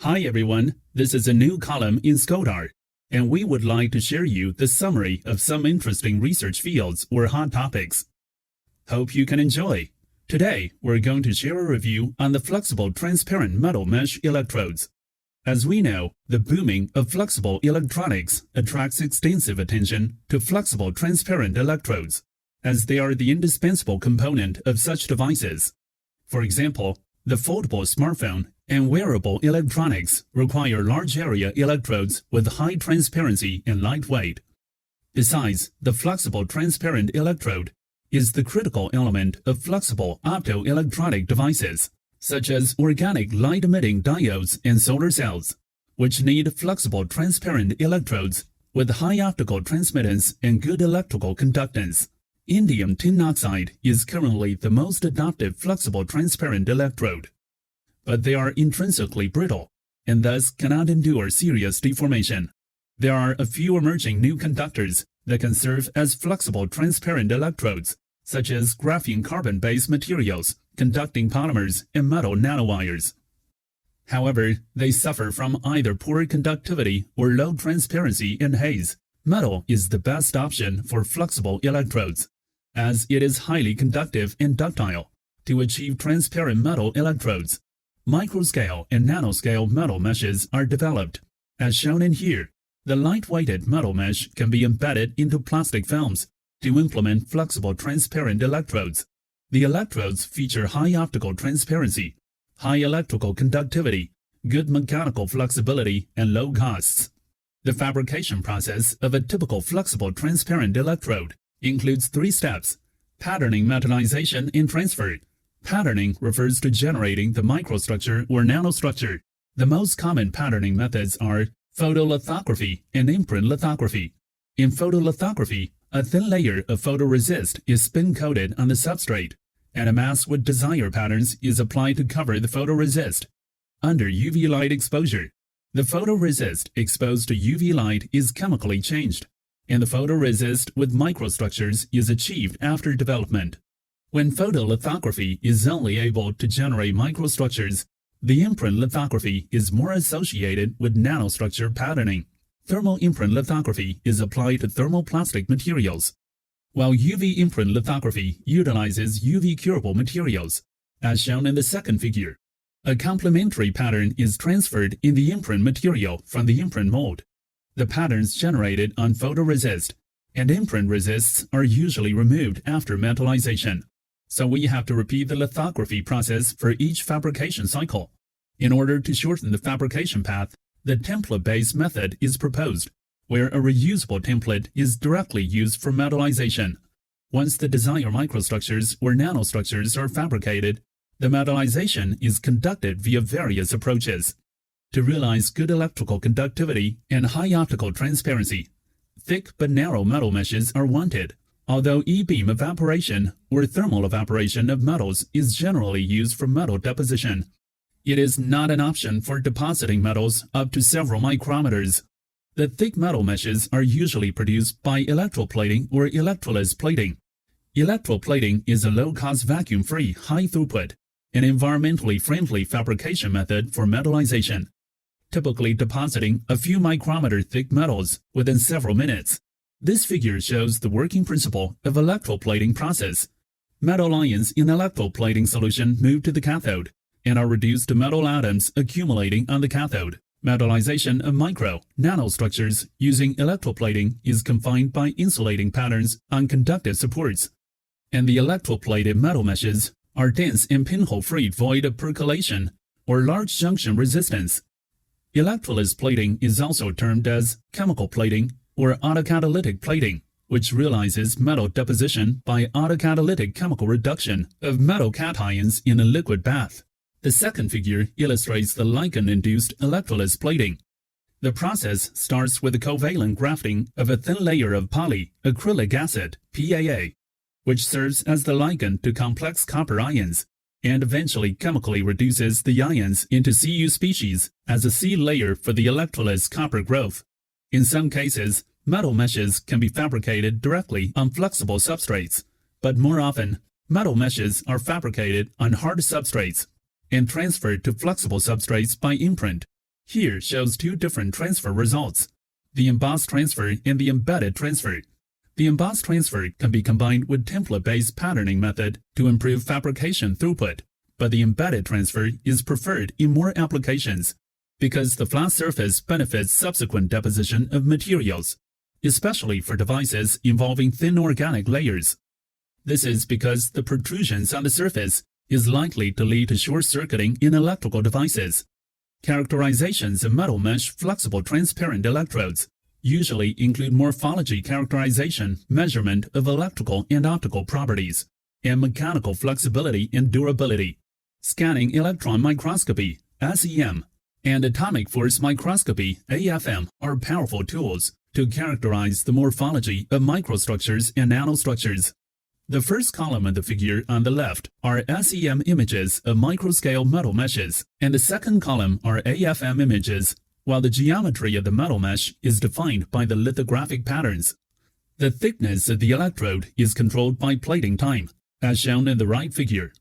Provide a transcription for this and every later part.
Hi everyone, this is a new column in Skodar, and we would like to share you the summary of some interesting research fields or hot topics. Hope you can enjoy. Today, we're going to share a review on the flexible transparent metal mesh electrodes. As we know, the booming of flexible electronics attracts extensive attention to flexible transparent electrodes, as they are the indispensable component of such devices. For example, the foldable smartphone and wearable electronics require large area electrodes with high transparency and lightweight. Besides, the flexible transparent electrode is the critical element of flexible optoelectronic devices, such as organic light-emitting diodes and solar cells, which need flexible transparent electrodes with high optical transmittance and good electrical conductance. Indium tin oxide is currently the most adopted flexible transparent electrode, but they are intrinsically brittle and thus cannot endure serious deformation. There are a few emerging new conductors that can serve as flexible transparent electrodes, such as graphene carbon-based materials, conducting polymers, and metal nanowires. However, they suffer from either poor conductivity or low transparency and haze. Metal is the best option for flexible electrodes, as it is highly conductive and ductile. To achieve transparent metal electrodes, microscale and nanoscale metal meshes are developed. As shown in here, the light-weighted metal mesh can be embedded into plastic films to implement flexible transparent electrodes. The electrodes feature high optical transparency, high electrical conductivity, good mechanical flexibility, and low costs. The fabrication process of a typical flexible transparent electrode includes 3 steps: patterning, metallization, and transfer. Patterning refers to generating the microstructure or nanostructure. The most common patterning methods are photolithography and imprint lithography. In photolithography, a thin layer of photoresist is spin-coated on the substrate, and a mask with desired patterns is applied to cover the photoresist. Under UV light exposure, the photoresist exposed to UV light is chemically changed, and the photoresist with microstructures is achieved after development. When photolithography is only able to generate microstructures, the imprint lithography is more associated with nanostructure patterning. Thermal imprint lithography is applied to thermoplastic materials, while UV imprint lithography utilizes UV curable materials, as shown in the second figure. A complementary pattern is transferred in the imprint material from the imprint mold. The patterns generated on photoresist and imprint resists are usually removed after metallization, so we have to repeat the lithography process for each fabrication cycle. In order to shorten the fabrication path, the template-based method is proposed, where a reusable template is directly used for metallization. Once the desired microstructures or nanostructures are fabricated, the metallization is conducted via various approaches. To realize good electrical conductivity and high optical transparency, thick but narrow metal meshes are wanted. Although E-beam evaporation or thermal evaporation of metals is generally used for metal deposition, it is not an option for depositing metals up to several micrometers. The thick metal meshes are usually produced by electroplating or electroless plating. Electroplating is a low-cost, vacuum-free, high-throughput, and environmentally friendly fabrication method for metallization, typically depositing a few micrometer thick metals within several minutes. This figure shows the working principle of electroplating process. Metal ions in electroplating solution move to the cathode and are reduced to metal atoms accumulating on the cathode. Metallization of nanostructures using electroplating is confined by insulating patterns on conductive supports, and the electroplated metal meshes are dense and pinhole-free, void of percolation or large junction resistance. Electroless plating is also termed as chemical plating or autocatalytic plating, which realizes metal deposition by autocatalytic chemical reduction of metal cations in a liquid bath. The second figure illustrates the lichen-induced electroless plating. The process starts with the covalent grafting of a thin layer of polyacrylic acid, PAA, which serves as the ligand to complex copper ions, and eventually chemically reduces the ions into Cu species as a seed layer for the electroless copper growth. In some cases, metal meshes can be fabricated directly on flexible substrates, but more often, metal meshes are fabricated on hard substrates and transferred to flexible substrates by imprint. Here shows two different transfer results, the embossed transfer and the embedded transfer. The embossed transfer can be combined with template-based patterning method to improve fabrication throughput, but the embedded transfer is preferred in more applications because the flat surface benefits subsequent deposition of materials, especially for devices involving thin organic layers. This is because the protrusions on the surface is likely to lead to short-circuiting in electrical devices. Characterizations of metal mesh flexible transparent electrodes usually include morphology characterization, measurement of electrical and optical properties, and mechanical flexibility and durability. Scanning electron microscopy, SEM, and atomic force microscopy, AFM, are powerful tools to characterize the morphology of microstructures and nanostructures. The first column of the figure on the left are SEM images of microscale metal meshes, and the second column are AFM images, while the geometry of the metal mesh is defined by the lithographic patterns. The thickness of the electrode is controlled by plating time, as shown in the right figure.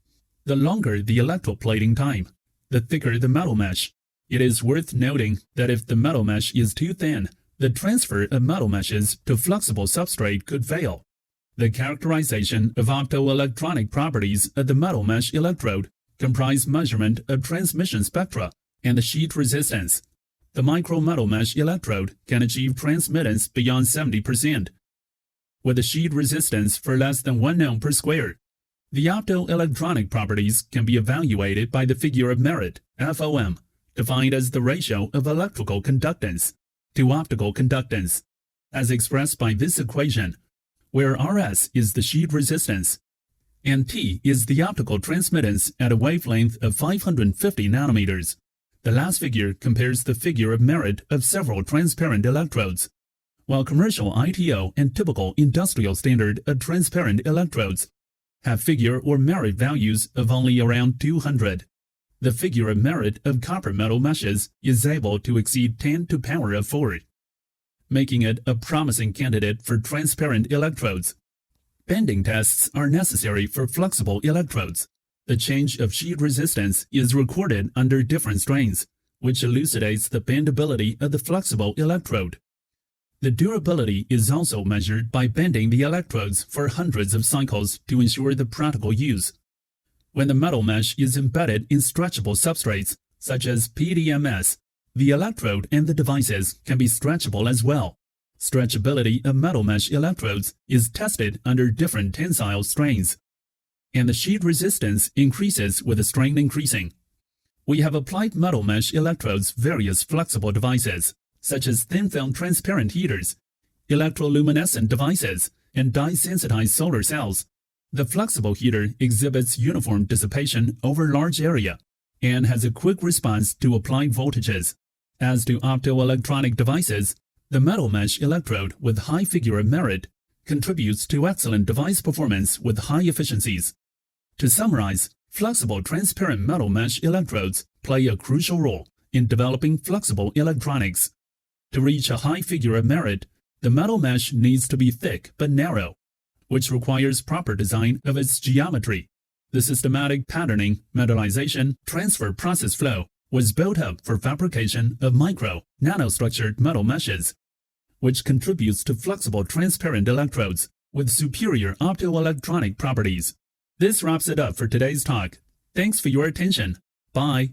The longer the electroplating time, the thicker the metal mesh. It is worth noting that if the metal mesh is too thin, the transfer of metal meshes to flexible substrate could fail. The characterization of optoelectronic properties of the metal mesh electrode comprise measurement of transmission spectra and the sheet resistance. The micro metal mesh electrode can achieve transmittance beyond 70%, with a sheet resistance for less than 1 ohm per square. The optoelectronic properties can be evaluated by the figure of merit, FOM, defined as the ratio of electrical conductance to optical conductance, as expressed by this equation, where Rs is the sheet resistance, and T is the optical transmittance at a wavelength of 550 nanometers. The last figure compares the figure of merit of several transparent electrodes, while commercial ITO and typical industrial standard of transparent electrodes have figure or merit values of only around 200. The figure of merit of copper metal meshes is able to exceed 10 to the power of 4, making it a promising candidate for transparent electrodes. Bending tests are necessary for flexible electrodes. The change of sheet resistance is recorded under different strains, which elucidates the bendability of the flexible electrode. The durability is also measured by bending the electrodes for hundreds of cycles to ensure the practical use. When the metal mesh is embedded in stretchable substrates, such as PDMS, the electrode and the devices can be stretchable as well. Stretchability of metal mesh electrodes is tested under different tensile strains, and the sheet resistance increases with the strain increasing. We have applied metal mesh electrodes various flexible devices, such as thin-film transparent heaters, electroluminescent devices, and dye-sensitized solar cells. The flexible heater exhibits uniform dissipation over large area and has a quick response to applied voltages. As to optoelectronic devices, the metal mesh electrode with high figure of merit contributes to excellent device performance with high efficiencies. To summarize, flexible transparent metal mesh electrodes play a crucial role in developing flexible electronics. To reach a high figure of merit, the metal mesh needs to be thick but narrow, which requires proper design of its geometry. The systematic patterning, metallization, transfer process flow was built up for fabrication of micro, nanostructured metal meshes, which contributes to flexible transparent electrodes with superior optoelectronic properties. This wraps it up for today's talk. Thanks for your attention. Bye.